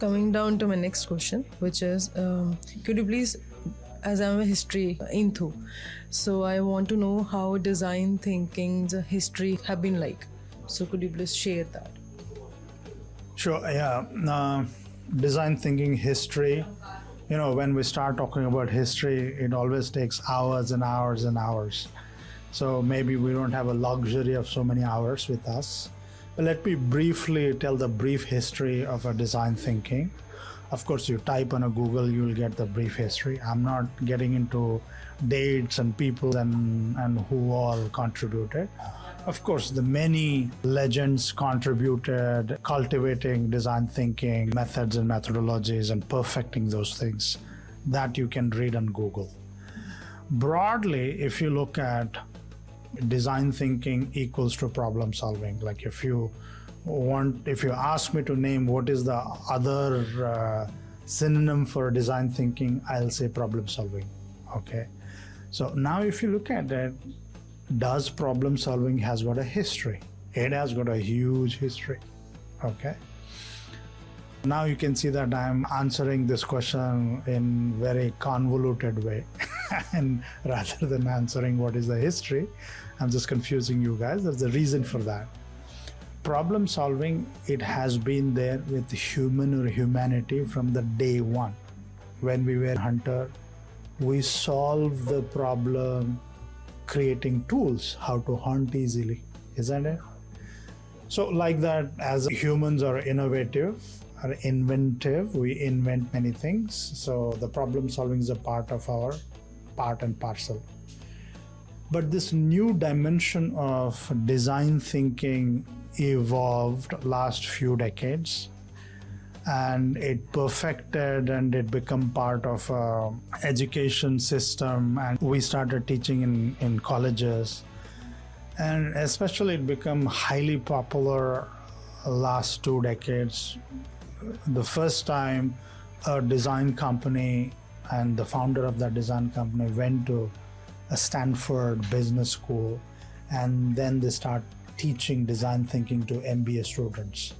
coming down to my next question, which is, could you please, as I'm a history into, so I want to know how design thinking's history have been like. So could you please share that? Sure, yeah. Design thinking history, when we start talking about history, it always takes hours and hours and hours. So maybe we don't have a luxury of so many hours with us. But let me briefly tell the brief history of a design thinking. Of course, you type on a Google, you will get the brief history. I'm not getting into dates and people and who all contributed. Of course, the many legends contributed, cultivating design thinking methods and methodologies and perfecting those things that you can read on Google. Broadly, if you look at design thinking equals to problem solving, like if you ask me to name what is the other synonym for design thinking, I'll say problem solving. Okay. So now if you look at it, does problem solving has got a history? It has got a huge history. Okay. Now you can see that I'm answering this question in very convoluted way. And rather than answering what is the history, I'm just confusing you guys. There's a reason for that. Problem solving, it has been there with human or humanity from the day one. When we were hunter, we solved the problem creating tools how to hunt easily, isn't it? So like that, as humans are innovative, are inventive, we invent many things. So the problem solving is a part of our part and parcel. But this new dimension of design thinking evolved last few decades, and it perfected and it became part of education system, and we started teaching in colleges, and especially it became highly popular last 2 decades. The first time a design company and the founder of that design company went to a Stanford business school, and then they start teaching design thinking to MBA students.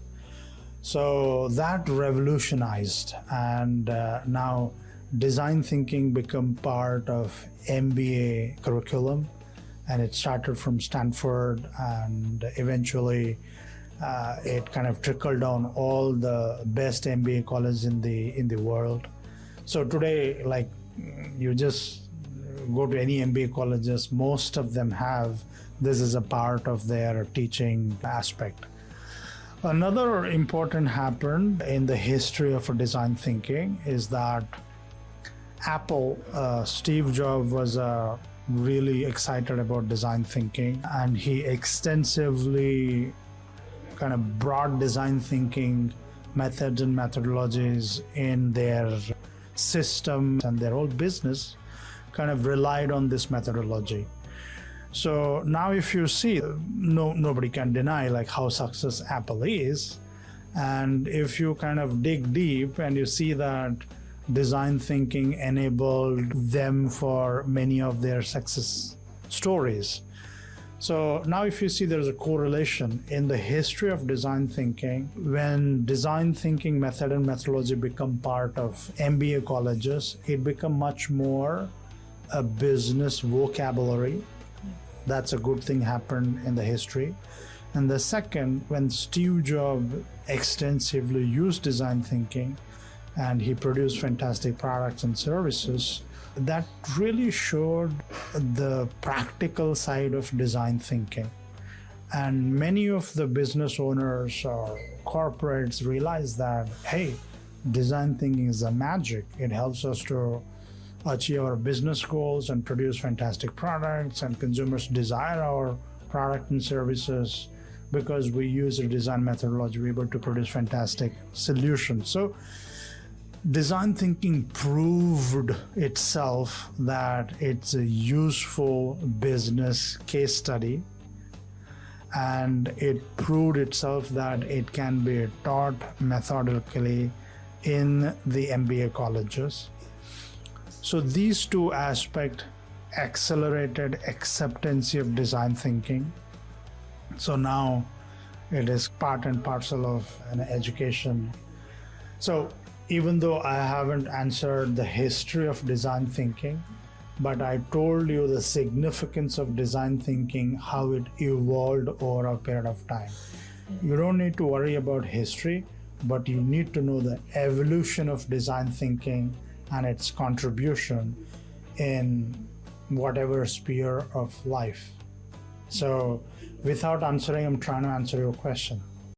So that revolutionized, and now design thinking become part of MBA curriculum, and it started from Stanford, and eventually it kind of trickled down all the best MBA colleges in the world. So today, like, you just go to any MBA colleges, most of them have this as a part of their teaching aspect. Another important happened in the history of design thinking is that Apple, Steve Jobs was really excited about design thinking, and he extensively kind of brought design thinking methods and methodologies in their system, and their whole business kind of relied on this methodology. So now if you see, nobody can deny like how successful Apple is. And if you kind of dig deep and you see that design thinking enabled them for many of their success stories. So now if you see there's a correlation in the history of design thinking, when design thinking method and methodology become part of MBA colleges, it become much more a business vocabulary. That's a good thing happened in the history. And the second, when Steve Jobs extensively used design thinking and he produced fantastic products and services, that really showed the practical side of design thinking. And many of the business owners or corporates realize that, hey, design thinking is a magic. It helps us to achieve our business goals and produce fantastic products, and consumers desire our product and services because we use a design methodology, we're able to produce fantastic solutions. So design thinking proved itself that it's a useful business case study, and it proved itself that it can be taught methodically in the MBA colleges. So these two aspects accelerated acceptance of design thinking. So now it is part and parcel of an education So even though I haven't answered the history of design thinking, but I told you the significance of design thinking, how it evolved over a period of time. You don't need to worry about history, but you need to know the evolution of design thinking and its contribution in whatever sphere of life. So without answering, I'm trying to answer your question.